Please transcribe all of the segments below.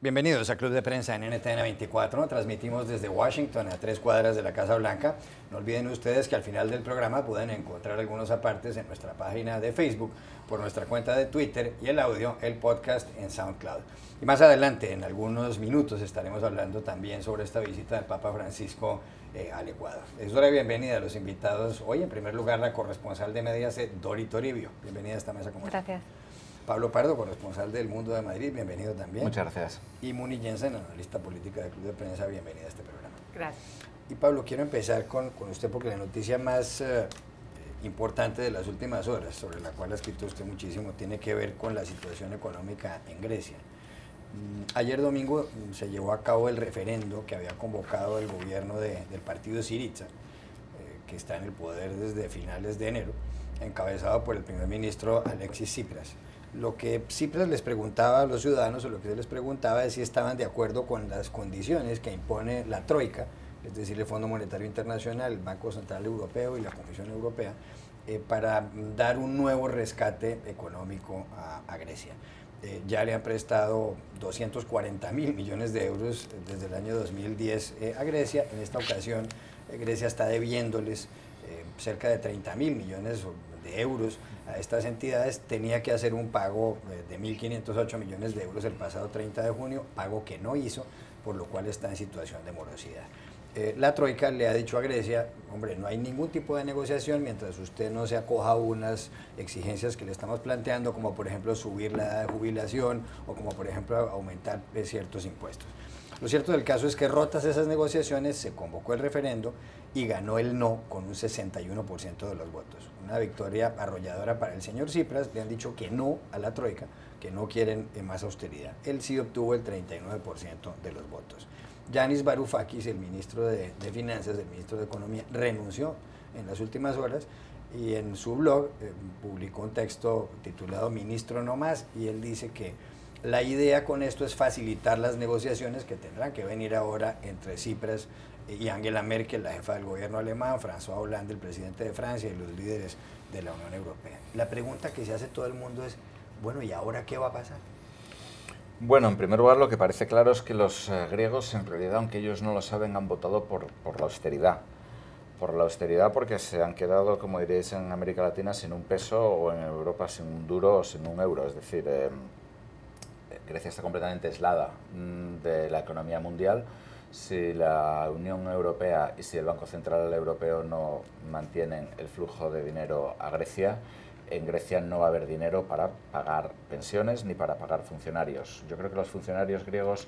Bienvenidos a Club de Prensa en NTN 24. Transmitimos desde Washington, a 3 cuadras de la Casa Blanca. No olviden ustedes que al final del programa pueden encontrar algunos apartes en nuestra página de Facebook, por nuestra cuenta de Twitter y el audio, el podcast en SoundCloud. Y más adelante, en algunos minutos, estaremos hablando también sobre esta visita del Papa Francisco al Ecuador. Les doy la bienvenida a los invitados hoy. En primer lugar, la corresponsal de Mediaset, Dori Toribio. Bienvenida a esta mesa. Gracias. Pablo Pardo, corresponsal del Mundo de Madrid, bienvenido también. Muchas gracias. Y Muni Jensen, analista política del Club de Prensa, bienvenida a este programa. Gracias. Y Pablo, quiero empezar con usted porque la noticia más importante de las últimas horas, sobre la cual ha escrito usted muchísimo, tiene que ver con la situación económica en Grecia. Ayer domingo se llevó a cabo el referendo que había convocado el gobierno del partido Syriza, que está en el poder desde finales de enero, encabezado por el primer ministro Alexis Tsipras. Lo que Tsipras les preguntaba a los ciudadanos, o lo que se les preguntaba, es si estaban de acuerdo con las condiciones que impone la Troika, es decir, el Fondo Monetario Internacional, el Banco Central Europeo y la Comisión Europea, para dar un nuevo rescate económico a Grecia. Ya le han prestado 240.000 millones de euros desde el año 2010 a Grecia. En esta ocasión, Grecia está debiéndoles cerca de 30.000 millones de euros a estas entidades. Tenía que hacer un pago de 1.508 millones de euros el pasado 30 de junio, pago que no hizo, por lo cual está en situación de morosidad. La Troika le ha dicho a Grecia, hombre, no hay ningún tipo de negociación mientras usted no se acoja a unas exigencias que le estamos planteando, como por ejemplo subir la edad de jubilación o como por ejemplo aumentar ciertos impuestos. Lo cierto del caso es que rotas esas negociaciones se convocó el referendo y ganó el no con un 61% de los votos. Una victoria arrolladora para el señor Tsipras. Le han dicho que no a la Troika, que no quieren más austeridad. Él sí obtuvo el 39% de los votos. Yanis Varoufakis, el ministro de Finanzas, el ministro de Economía, renunció en las últimas horas y en su blog publicó un texto titulado Ministro no más, y él dice que la idea con esto es facilitar las negociaciones que tendrán que venir ahora entre Tsipras y Angela Merkel, la jefa del gobierno alemán, François Hollande, el presidente de Francia, y los líderes de la Unión Europea. La pregunta que se hace todo el mundo es, bueno, ¿y ahora qué va a pasar? Bueno, en primer lugar, lo que parece claro es que los griegos, en realidad, aunque ellos no lo saben, han votado por la austeridad. Por la austeridad porque se han quedado, como diréis, en América Latina sin un peso, o en Europa sin un duro o sin un euro. Es decir, Grecia está completamente aislada de la economía mundial. Si la Unión Europea y si el Banco Central Europeo no mantienen el flujo de dinero a Grecia, en Grecia no va a haber dinero para pagar pensiones ni para pagar funcionarios. Yo creo que los funcionarios griegos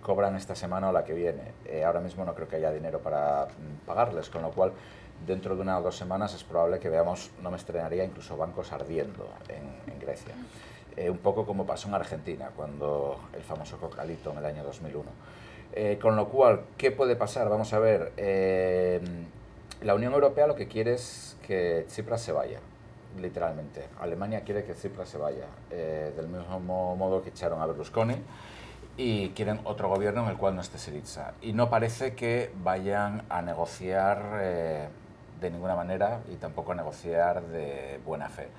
cobran esta semana o la que viene. Ahora mismo no creo que haya dinero para pagarles, con lo cual dentro de 1 o 2 semanas es probable que veamos, no me extrañaría, incluso bancos ardiendo en Grecia. Un poco como pasó en Argentina, cuando el famoso Cocalito en el año 2001. Con lo cual, ¿qué puede pasar? Vamos a ver, la Unión Europea lo que quiere es que Tsipras se vaya, literalmente. Alemania quiere que Tsipras se vaya, del mismo modo que echaron a Berlusconi, y quieren otro gobierno en el cual no esté Syriza. Y no parece que vayan a negociar de ninguna manera, y tampoco a negociar de buena fe.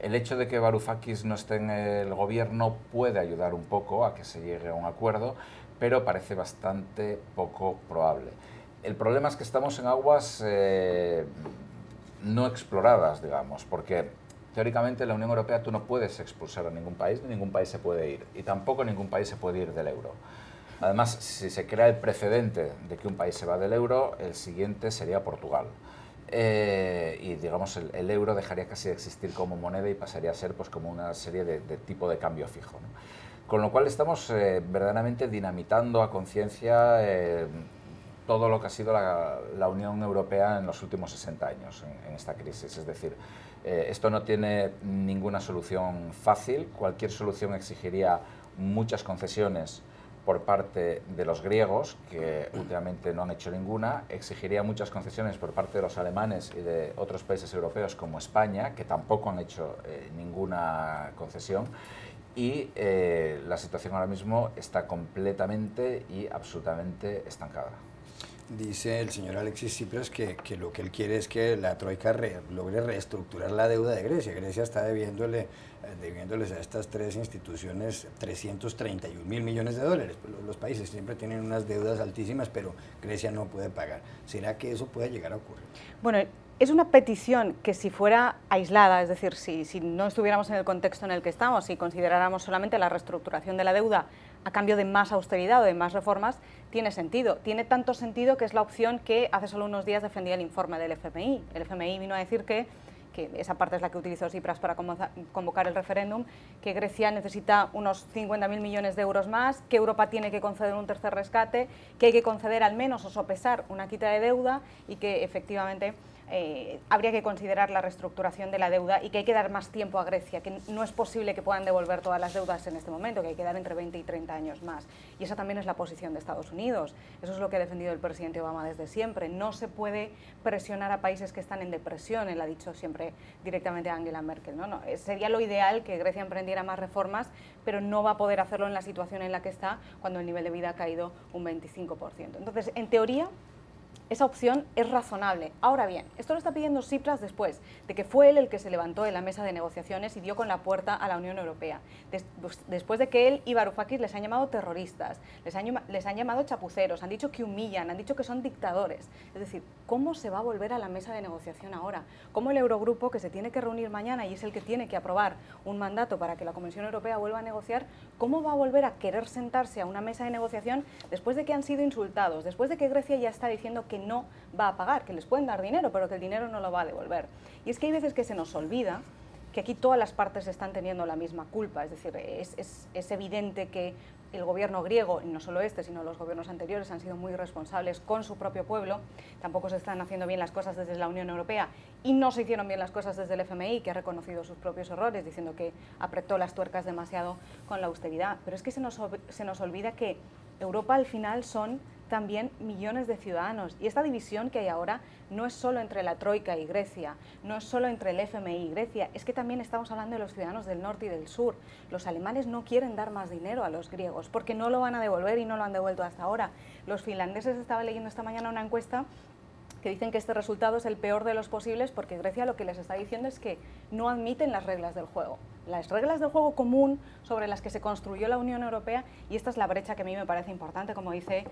El hecho de que Varoufakis no esté en el gobierno puede ayudar un poco a que se llegue a un acuerdo, pero parece bastante poco probable. El problema es que estamos en aguas no exploradas, digamos, porque teóricamente en la Unión Europea tú no puedes expulsar a ningún país, ni ningún país se puede ir, y tampoco ningún país se puede ir del euro. Además, si se crea el precedente de que un país se va del euro, el siguiente sería Portugal. Y digamos el euro dejaría casi de existir como moneda y pasaría a ser pues como una serie de tipo de cambio fijo, ¿no? Con lo cual estamos verdaderamente dinamitando a conciencia todo lo que ha sido la Unión Europea en los últimos 60 años en esta crisis. Es decir, esto no tiene ninguna solución fácil. Cualquier solución exigiría muchas concesiones por parte de los griegos, que últimamente no han hecho ninguna, exigiría muchas concesiones por parte de los alemanes y de otros países europeos como España, que tampoco han hecho ninguna concesión, y la situación ahora mismo está completamente y absolutamente estancada. Dice el señor Alexis Tsipras que lo que él quiere es que la Troika logre reestructurar la deuda de Grecia. Grecia está debiéndoles a estas tres instituciones 331 mil millones de dólares. Los países siempre tienen unas deudas altísimas, pero Grecia no puede pagar. ¿Será que eso puede llegar a ocurrir? Bueno, es una petición que si fuera aislada, es decir, si no estuviéramos en el contexto en el que estamos, si consideráramos solamente la reestructuración de la deuda a cambio de más austeridad o de más reformas, tiene sentido. Tiene tanto sentido que es la opción que hace solo unos días defendía el informe del FMI. El FMI vino a decir que esa parte es la que utilizó Tsipras para convocar el referéndum, que Grecia necesita unos 50.000 millones de euros más, que Europa tiene que conceder un tercer rescate, que hay que conceder al menos o sopesar una quita de deuda y que efectivamente habría que considerar la reestructuración de la deuda y que hay que dar más tiempo a Grecia, que no es posible que puedan devolver todas las deudas en este momento, que hay que dar entre 20 y 30 años más. Y esa también es la posición de Estados Unidos. Eso es lo que ha defendido el presidente Obama desde siempre. No se puede presionar a países que están en depresión, él ha dicho siempre directamente a Angela Merkel, ¿no? Sería lo ideal que Grecia emprendiera más reformas, pero no va a poder hacerlo en la situación en la que está cuando el nivel de vida ha caído un 25%. Entonces, en teoría, esa opción es razonable. Ahora bien, esto lo está pidiendo Tsipras después de que fue él el que se levantó de la mesa de negociaciones y dio con la puerta a la Unión Europea. Después de que él y Varoufakis les han llamado terroristas, les han llamado chapuceros, han dicho que humillan, han dicho que son dictadores. Es decir, ¿cómo se va a volver a la mesa de negociación ahora? ¿Cómo el Eurogrupo, que se tiene que reunir mañana y es el que tiene que aprobar un mandato para que la Comisión Europea vuelva a negociar, cómo va a volver a querer sentarse a una mesa de negociación después de que han sido insultados, después de que Grecia ya está diciendo que no va a pagar, que les pueden dar dinero, pero que el dinero no lo va a devolver? Y es que hay veces que se nos olvida que aquí todas las partes están teniendo la misma culpa, es decir, es evidente que el gobierno griego, y no solo este, sino los gobiernos anteriores, han sido muy responsables con su propio pueblo, tampoco se están haciendo bien las cosas desde la Unión Europea y no se hicieron bien las cosas desde el FMI, que ha reconocido sus propios errores, diciendo que apretó las tuercas demasiado con la austeridad. Pero es que se nos olvida que Europa al final son también millones de ciudadanos y esta división que hay ahora no es solo entre la Troika y Grecia, no es solo entre el FMI y Grecia, es que también estamos hablando de los ciudadanos del norte y del sur. Los alemanes no quieren dar más dinero a los griegos porque no lo van a devolver y no lo han devuelto hasta ahora. Los finlandeses, estaba leyendo esta mañana una encuesta que dicen que este resultado es el peor de los posibles porque Grecia lo que les está diciendo es que no admiten las reglas del juego. Las reglas del juego común sobre las que se construyó la Unión Europea, y esta es la brecha que a mí me parece importante, como dice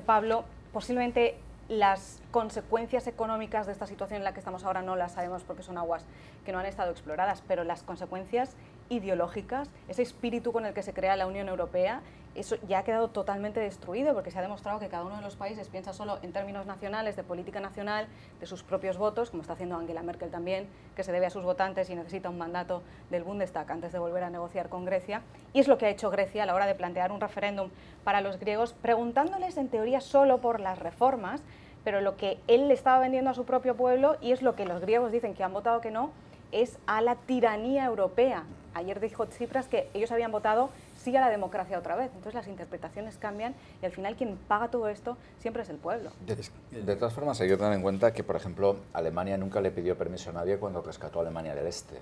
Pablo, posiblemente las consecuencias económicas de esta situación en la que estamos ahora no las sabemos porque son aguas que no han estado exploradas, pero las consecuencias ideológicas, ese espíritu con el que se crea la Unión Europea, eso ya ha quedado totalmente destruido porque se ha demostrado que cada uno de los países piensa solo en términos nacionales, de política nacional, de sus propios votos, como está haciendo Angela Merkel también, que se debe a sus votantes y necesita un mandato del Bundestag antes de volver a negociar con Grecia. Y es lo que ha hecho Grecia a la hora de plantear un referéndum para los griegos, preguntándoles en teoría solo por las reformas, pero lo que él le estaba vendiendo a su propio pueblo, y es lo que los griegos dicen que han votado que no, es a la tiranía europea. Ayer dijo Tsipras que ellos habían votado sí a la democracia otra vez. Entonces las interpretaciones cambian y al final quien paga todo esto siempre es el pueblo. De todas formas, hay que tener en cuenta que, por ejemplo, Alemania nunca le pidió permiso a nadie cuando rescató a Alemania del Este,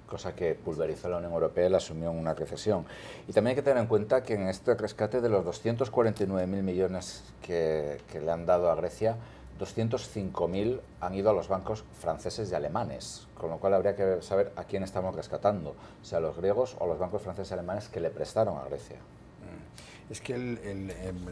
cosa que pulverizó la Unión Europea y la sumió en una recesión. Y también hay que tener en cuenta que en este rescate de los 249.000 millones que le han dado a Grecia, 205.000 han ido a los bancos franceses y alemanes, con lo cual habría que saber a quién estamos rescatando, sea a los griegos o a los bancos franceses y alemanes que le prestaron a Grecia. Es que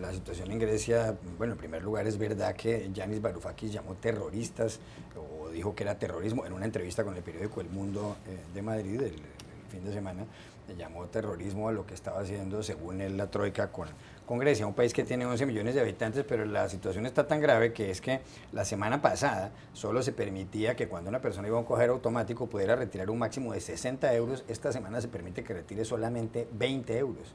la situación en Grecia, bueno, en primer lugar es verdad que Yanis Varoufakis llamó terroristas o dijo que era terrorismo en una entrevista con el periódico El Mundo de Madrid el fin de semana, le llamó terrorismo a lo que estaba haciendo, según él, la Troika con Grecia, un país que tiene 11 millones de habitantes, pero la situación está tan grave que es que la semana pasada solo se permitía que cuando una persona iba a un cajero automático pudiera retirar un máximo de 60 euros, esta semana se permite que retire solamente 20 euros.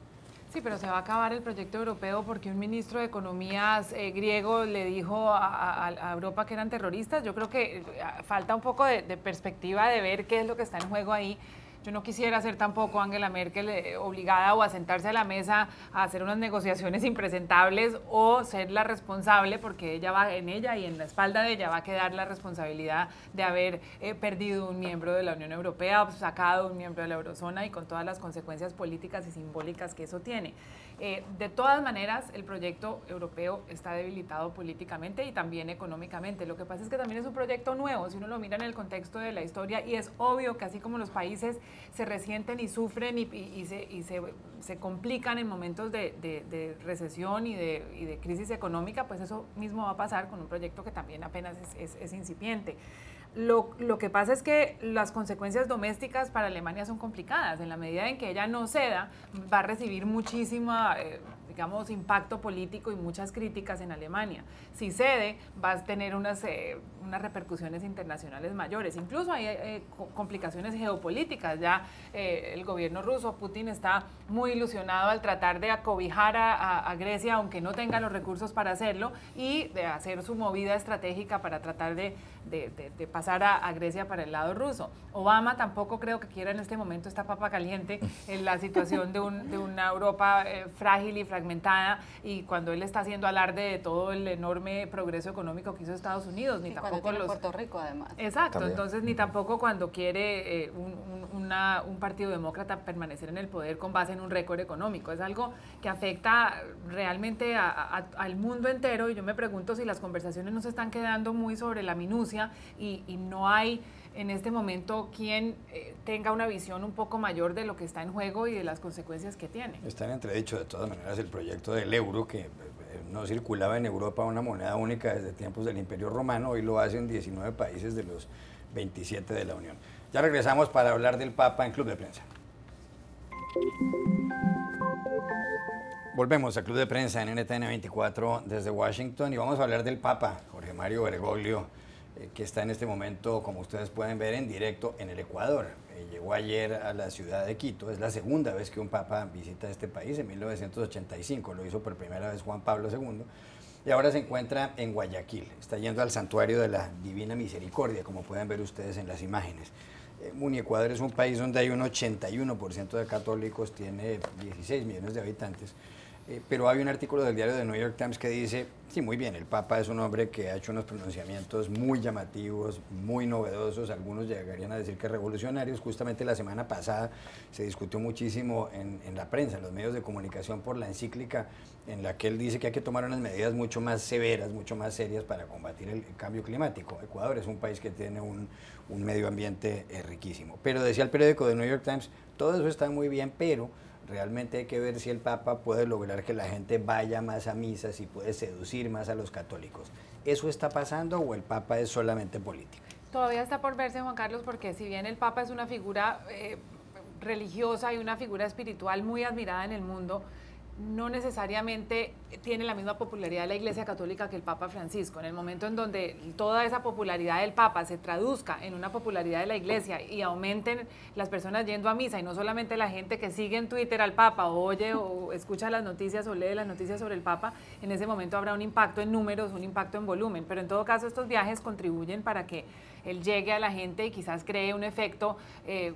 Sí, pero se va a acabar el proyecto europeo porque un ministro de Economías griego le dijo a Europa que eran terroristas. Yo creo que falta un poco de perspectiva de ver qué es lo que está en juego ahí. Yo no quisiera ser tampoco Angela Merkel obligada o a sentarse a la mesa a hacer unas negociaciones impresentables o ser la responsable, porque ella va en ella y en la espalda de ella va a quedar la responsabilidad de haber perdido un miembro de la Unión Europea, sacado un miembro de la Eurozona y con todas las consecuencias políticas y simbólicas que eso tiene. De todas maneras, el proyecto europeo está debilitado políticamente y también económicamente. Lo que pasa es que también es un proyecto nuevo, si uno lo mira en el contexto de la historia, y es obvio que así como los países se resienten y sufren y se complican en momentos de recesión y de crisis económica, pues eso mismo va a pasar con un proyecto que también apenas es incipiente. Lo que pasa es que las consecuencias domésticas para Alemania son complicadas. En la medida en que ella no ceda, va a recibir muchísima, digamos, impacto político y muchas críticas en Alemania. Si cede, va a tener unas repercusiones internacionales mayores. Incluso hay complicaciones geopolíticas. Ya el gobierno ruso, Putin, está muy ilusionado al tratar de acobijar a Grecia, aunque no tenga los recursos para hacerlo, y de hacer su movida estratégica para tratar de pasar a Grecia para el lado ruso. Obama tampoco creo que quiera en este momento esta papa caliente en la situación de una Europa frágil y fragmentada, y cuando él está haciendo alarde de todo el enorme progreso económico que hizo Estados Unidos, ni tampoco Puerto Rico además. Exacto, También. entonces ni tampoco cuando quiere un partido demócrata permanecer en el poder con base en un récord económico. Es algo que afecta realmente al mundo entero, y yo me pregunto si las conversaciones no se están quedando muy sobre la minucia y no hay en este momento quien tenga una visión un poco mayor de lo que está en juego y de las consecuencias que tiene. Está en entredicho de todas maneras el proyecto del euro, que no circulaba en Europa una moneda única desde tiempos del Imperio Romano, hoy lo hacen 19 países de los 27 de la Unión. Ya regresamos para hablar del Papa en Club de Prensa. Volvemos a Club de Prensa en NTN 24 desde Washington y vamos a hablar del Papa, Jorge Mario Bergoglio, que está en este momento, como ustedes pueden ver, en directo en el Ecuador. Llegó ayer a la ciudad de Quito, es la segunda vez que un papa visita este país, en 1985 lo hizo por primera vez Juan Pablo II, y ahora se encuentra en Guayaquil, está yendo al santuario de la Divina Misericordia, como pueden ver ustedes en las imágenes. Ecuador es un país donde hay un 81% de católicos, tiene 16 millones de habitantes, pero hay un artículo del diario The New York Times que dice, sí, muy bien, el Papa es un hombre que ha hecho unos pronunciamientos muy llamativos, muy novedosos, algunos llegarían a decir que revolucionarios. Justamente la semana pasada se discutió muchísimo en la prensa, en los medios de comunicación, por la encíclica en la que él dice que hay que tomar unas medidas mucho más severas, mucho más serias para combatir el cambio climático. Ecuador es un país que tiene un medio ambiente riquísimo. Pero decía el periódico The New York Times, todo eso está muy bien, pero realmente hay que ver si el Papa puede lograr que la gente vaya más a misas y puede seducir más a los católicos. ¿Eso está pasando o el Papa es solamente político? Todavía está por verse, Juan Carlos, porque si bien el Papa es una figura religiosa y una figura espiritual muy admirada en el mundo, no necesariamente tiene la misma popularidad de la Iglesia Católica que el Papa Francisco. En el momento en donde toda esa popularidad del Papa se traduzca en una popularidad de la Iglesia y aumenten las personas yendo a misa, y no solamente la gente que sigue en Twitter al Papa o oye o escucha las noticias o lee las noticias sobre el Papa, en ese momento habrá un impacto en números, un impacto en volumen. Pero en todo caso estos viajes contribuyen para que él llegue a la gente y quizás cree un efecto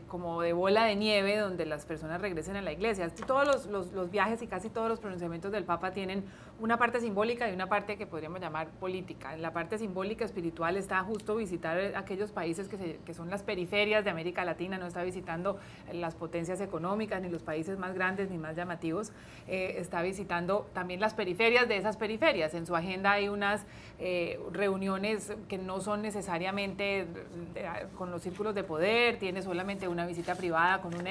como de bola de nieve donde las personas regresen a la iglesia. Todos los viajes y casi todos los pronunciamientos del Papa tienen una parte simbólica y una parte que podríamos llamar política. En la parte simbólica espiritual está justo visitar aquellos países que son las periferias de América Latina, no está visitando las potencias económicas ni los países más grandes ni más llamativos, está visitando también las periferias de esas periferias. En su agenda hay unas reuniones que no son necesariamente con los círculos de poder, tiene solamente una visita privada con un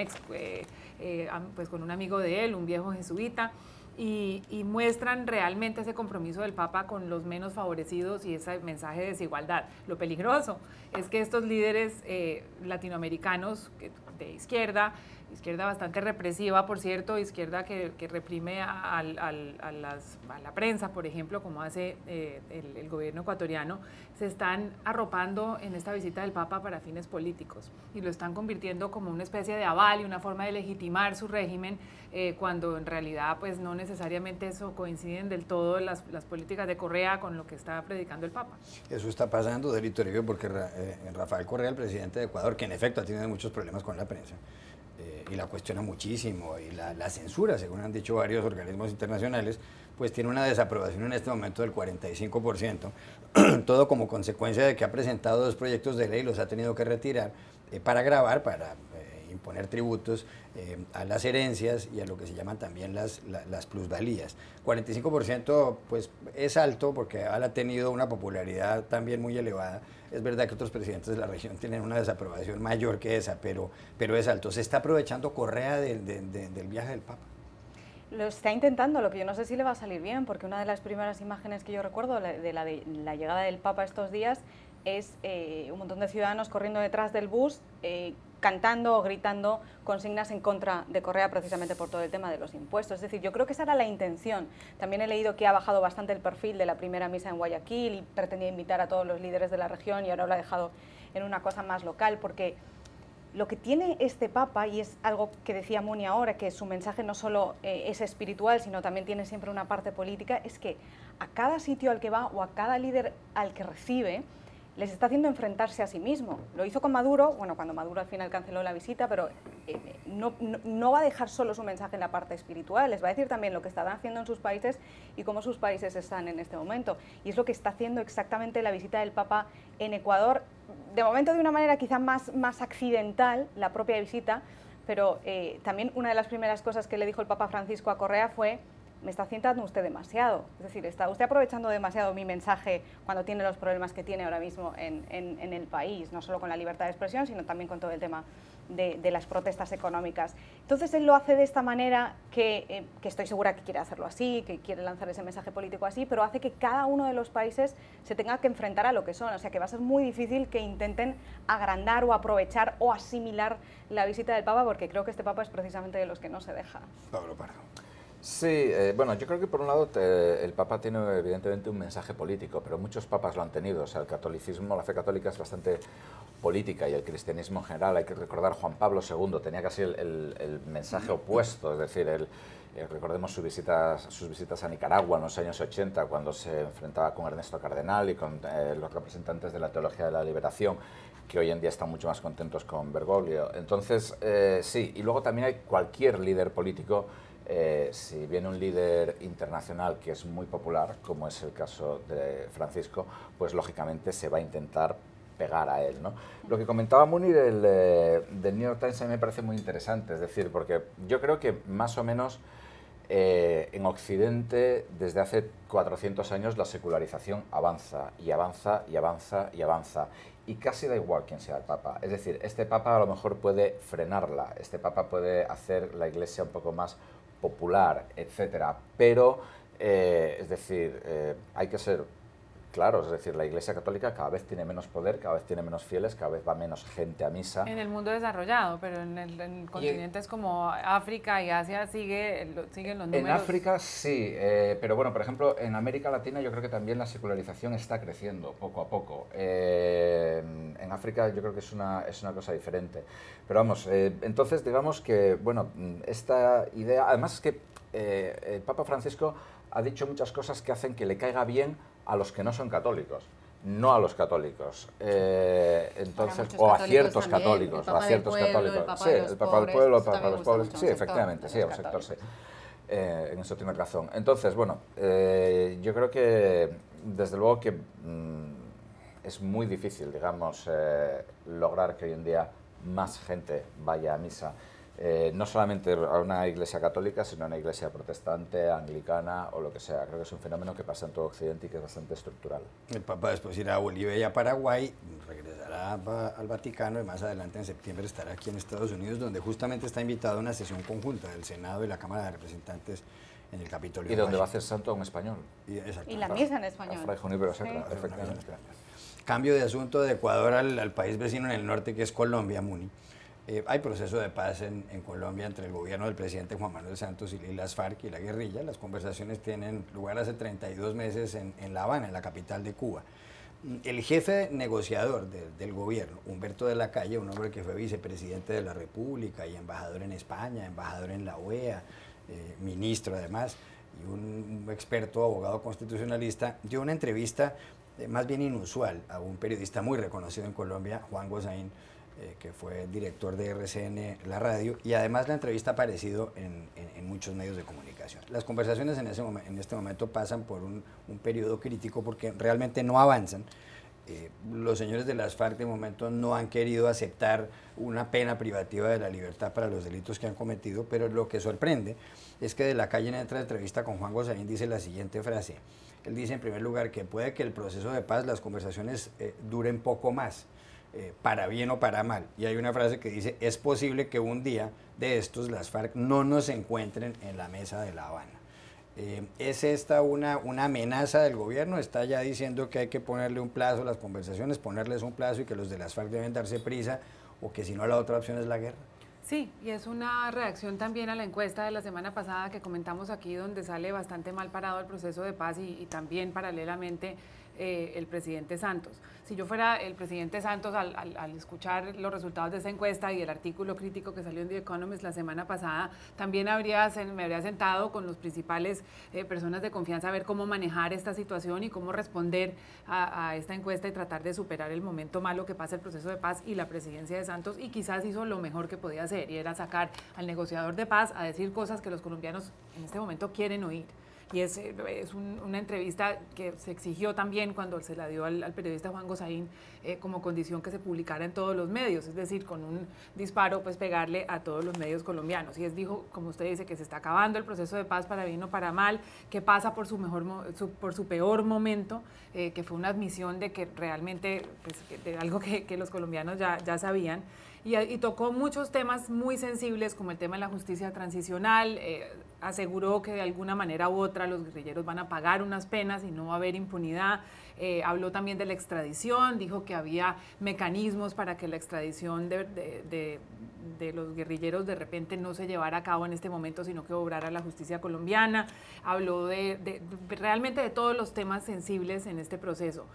pues con un amigo de él, un viejo jesuita, y muestran realmente ese compromiso del Papa con los menos favorecidos y ese mensaje de desigualdad. Lo peligroso es que estos líderes latinoamericanos de izquierda izquierda bastante represiva, por cierto, izquierda que reprime a la prensa, por ejemplo, como hace el gobierno ecuatoriano, se están arropando en esta visita del Papa para fines políticos y lo están convirtiendo como una especie de aval y una forma de legitimar su régimen, cuando en realidad pues no necesariamente eso coinciden del todo las políticas de Correa con lo que está predicando el Papa. Eso está pasando, Delito Toribio, porque Rafael Correa, el presidente de Ecuador, que en efecto ha tenido muchos problemas con la prensa, y la cuestiona muchísimo, y la censura, según han dicho varios organismos internacionales, pues tiene una desaprobación en este momento del 45%, todo como consecuencia de que ha presentado 2 proyectos de ley, los ha tenido que retirar para grabar, para imponer tributos a las herencias y a lo que se llaman también las plusvalías. 45% pues es alto porque ha tenido una popularidad también muy elevada. Es verdad que otros presidentes de la región tienen una desaprobación mayor que esa, pero es alto. ¿Se está aprovechando Correa del viaje del Papa? Lo está intentando, lo que yo no sé si le va a salir bien, porque una de las primeras imágenes que yo recuerdo de la llegada del Papa estos días es un montón de ciudadanos corriendo detrás del bus, cantando o gritando consignas en contra de Correa, precisamente por todo el tema de los impuestos. Es decir, yo creo que esa era la intención. También he leído que ha bajado bastante el perfil de la primera misa en Guayaquil y pretendía invitar a todos los líderes de la región, y ahora lo ha dejado en una cosa más local, porque lo que tiene este Papa, y es algo que decía Muni ahora, que su mensaje no solo es espiritual, sino también tiene siempre una parte política, es que a cada sitio al que va o a cada líder al que recibe, les está haciendo enfrentarse a sí mismo. Lo hizo con Maduro, bueno, cuando Maduro al final canceló la visita, pero no va a dejar solo su mensaje en la parte espiritual, les va a decir también lo que están haciendo en sus países y cómo sus países están en este momento. Y es lo que está haciendo exactamente la visita del Papa en Ecuador, de momento de una manera quizá más accidental, la propia visita, pero también una de las primeras cosas que le dijo el Papa Francisco a Correa fue: me está citando usted demasiado, es decir, está usted aprovechando demasiado mi mensaje cuando tiene los problemas que tiene ahora mismo en el país, no solo con la libertad de expresión, sino también con todo el tema de las protestas económicas. Entonces él lo hace de esta manera que estoy segura que quiere hacerlo así, que quiere lanzar ese mensaje político así, pero hace que cada uno de los países se tenga que enfrentar a lo que son, o sea que va a ser muy difícil que intenten agrandar o aprovechar o asimilar la visita del Papa, porque creo que este Papa es precisamente de los que no se deja. Pablo Pardo. Sí, bueno, yo creo que por un lado el Papa tiene evidentemente un mensaje político, pero muchos papas lo han tenido. O sea, el catolicismo, la fe católica es bastante política, y el cristianismo en general. Hay que recordar, Juan Pablo II tenía casi el mensaje opuesto, es decir, recordemos sus visitas a Nicaragua en los años 80, cuando se enfrentaba con Ernesto Cardenal y con los representantes de la teología de la liberación, que hoy en día están mucho más contentos con Bergoglio. Entonces, sí, y luego también hay cualquier líder político. Si viene un líder internacional que es muy popular, como es el caso de Francisco, pues lógicamente se va a intentar pegar a él, ¿no? Lo que comentaba Muni del New York Times a mí me parece muy interesante, es decir, porque yo creo que más o menos en Occidente desde hace 400 años la secularización avanza y avanza y avanza y avanza, y casi da igual quién sea el Papa. Es decir, este Papa a lo mejor puede frenarla, este Papa puede hacer la Iglesia un poco más popular, etcétera, pero es decir, hay que ser claros, es decir, la Iglesia Católica cada vez tiene menos poder, cada vez tiene menos fieles, cada vez va menos gente a misa. En el mundo desarrollado, pero en continentes como África y Asia siguen los números. En África sí, pero bueno, por ejemplo, en América Latina yo creo que también la secularización está creciendo poco a poco. En África yo creo que es una cosa diferente. Pero vamos, entonces digamos que, bueno, esta idea, además es que el Papa Francisco ha dicho muchas cosas que hacen que le caiga bien a los que no son católicos, no a los católicos, entonces, o a ciertos católicos, o a ciertos católicos. Sí, el Papa del Pueblo, el Papa de los pobres, sí, efectivamente, sí, a un sector, sí. En eso tiene razón. Entonces, bueno, yo creo que, desde luego que es muy difícil, digamos, lograr que hoy en día más gente vaya a misa. No solamente a una iglesia católica, sino a una iglesia protestante, anglicana o lo que sea. Creo que es un fenómeno que pasa en todo Occidente y que es bastante estructural. El Papa después irá a Bolivia y a Paraguay, regresará al Vaticano y más adelante en septiembre estará aquí en Estados Unidos, donde justamente está invitado a una sesión conjunta del Senado y la Cámara de Representantes en el Capitolio. Y donde va a hacer santo a un español. Y la misa en español. A Fray Junípero Serra, efectivamente. Cambio de asunto de Ecuador al país vecino en el norte, que es Colombia, Muni. Hay proceso de paz en Colombia entre el gobierno del presidente Juan Manuel Santos y las FARC y la guerrilla. Las conversaciones tienen lugar hace 32 meses en La Habana, en la capital de Cuba. El jefe negociador del gobierno, Humberto de la Calle, un hombre que fue vicepresidente de la República y embajador en España, embajador en la OEA, ministro además, y un experto abogado constitucionalista, dio una entrevista más bien inusual a un periodista muy reconocido en Colombia, Juan Gozaín, que fue director de RCN, la radio, y además la entrevista ha aparecido en muchos medios de comunicación. Las conversaciones en este momento pasan por un periodo crítico porque realmente no avanzan. Los señores de las FARC de momento no han querido aceptar una pena privativa de la libertad para los delitos que han cometido, pero lo que sorprende es que de la Calle, en otra entrevista con Juan Gozaín, dice la siguiente frase. Él dice en primer lugar que puede que el proceso de paz, las conversaciones duren poco más, para bien o para mal. Y hay una frase que dice, es posible que un día de estos las FARC no nos encuentren en la mesa de La Habana. ¿Es esta una amenaza del gobierno? ¿Está ya diciendo que hay que ponerle un plazo a las conversaciones, ponerles un plazo y que los de las FARC deben darse prisa o que si no la otra opción es la guerra? Sí, y es una reacción también a la encuesta de la semana pasada que comentamos aquí, donde sale bastante mal parado el proceso de paz y también paralelamente el presidente Santos. Si yo fuera el presidente Santos, al escuchar los resultados de esta encuesta y el artículo crítico que salió en The Economist la semana pasada, también me habría sentado con los principales personas de confianza a ver cómo manejar esta situación y cómo responder a esta encuesta y tratar de superar el momento malo que pasa el proceso de paz y la presidencia de Santos, y quizás hizo lo mejor que podía hacer, y era sacar al negociador de paz a decir cosas que los colombianos en este momento quieren oír. Y es una entrevista que se exigió también cuando se la dio al periodista Juan Gozaín como condición que se publicara en todos los medios, es decir, con un disparo pues pegarle a todos los medios colombianos. Y dijo, como usted dice, que se está acabando el proceso de paz para bien o para mal, que pasa por su peor momento, que fue una admisión de que realmente, pues, de algo que los colombianos ya sabían. Y tocó muchos temas muy sensibles, como el tema de la justicia transicional. Aseguró que de alguna manera u otra los guerrilleros van a pagar unas penas y no va a haber impunidad. Habló también de la extradición, dijo que había mecanismos para que la extradición de los guerrilleros de repente no se llevara a cabo en este momento, sino que obrara la justicia colombiana. Habló realmente de todos los temas sensibles en este proceso.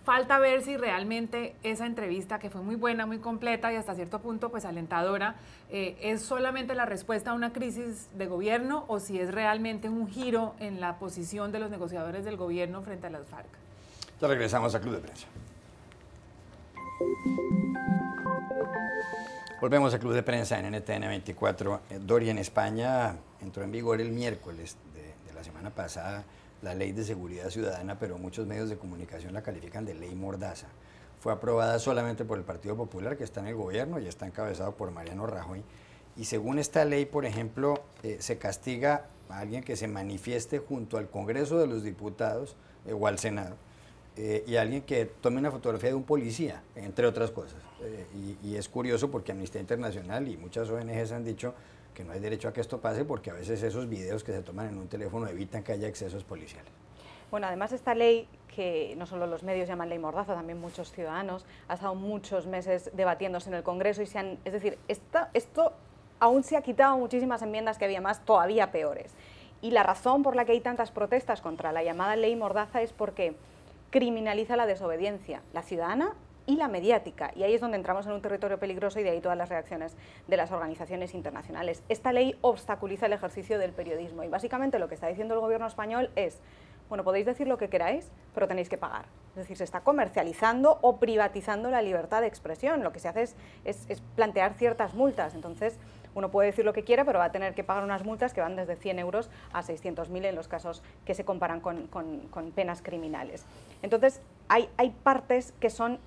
Falta ver si realmente esa entrevista, que fue muy buena, muy completa y hasta cierto punto pues alentadora, es solamente la respuesta a una crisis de gobierno o si es realmente un giro en la posición de los negociadores del gobierno frente a las FARC. Ya regresamos a Club de Prensa. Volvemos a Club de Prensa en NTN 24. Dori, en España entró en vigor el miércoles de la semana pasada la Ley de Seguridad Ciudadana, pero muchos medios de comunicación la califican de ley mordaza. Fue aprobada solamente por el Partido Popular, que está en el gobierno y está encabezado por Mariano Rajoy. Y según esta ley, por ejemplo, se castiga a alguien que se manifieste junto al Congreso de los Diputados o al Senado, y a alguien que tome una fotografía de un policía, entre otras cosas. Y es curioso porque Amnistía Internacional y muchas ONGs han dicho que no hay derecho a que esto pase porque a veces esos videos que se toman en un teléfono evitan que haya excesos policiales. Bueno, además esta ley, que no solo los medios llaman ley mordaza, también muchos ciudadanos, ha estado muchos meses debatiéndose en el Congreso y es decir, esto aún se ha quitado muchísimas enmiendas que había más todavía peores. Y la razón por la que hay tantas protestas contra la llamada ley mordaza es porque criminaliza la desobediencia, la ciudadana y la mediática, y ahí es donde entramos en un territorio peligroso y de ahí todas las reacciones de las organizaciones internacionales. Esta ley obstaculiza el ejercicio del periodismo y básicamente lo que está diciendo el gobierno español es, bueno, podéis decir lo que queráis, pero tenéis que pagar. Es decir, se está comercializando o privatizando la libertad de expresión. Lo que se hace es plantear ciertas multas. Entonces, uno puede decir lo que quiera, pero va a tener que pagar unas multas que van desde 100 euros a 600.000 en los casos que se comparan con penas criminales. Entonces, hay partes que son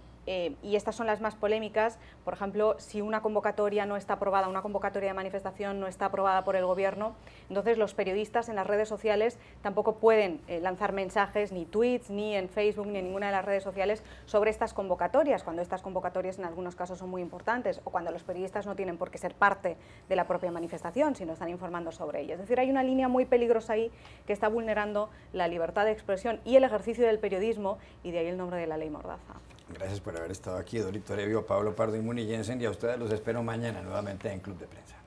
y estas son las más polémicas. Por ejemplo, si una convocatoria no está aprobada, una convocatoria de manifestación no está aprobada por el gobierno, entonces los periodistas en las redes sociales tampoco pueden lanzar mensajes, ni tweets, ni en Facebook, ni en ninguna de las redes sociales sobre estas convocatorias, cuando estas convocatorias en algunos casos son muy importantes o cuando los periodistas no tienen por qué ser parte de la propia manifestación, sino están informando sobre ella. Es decir, hay una línea muy peligrosa ahí que está vulnerando la libertad de expresión y el ejercicio del periodismo, y de ahí el nombre de la ley mordaza. Gracias por haber estado aquí, Dorito Toribio, Pablo Pardo y Muni Jensen, y a ustedes los espero mañana nuevamente en Club de Prensa.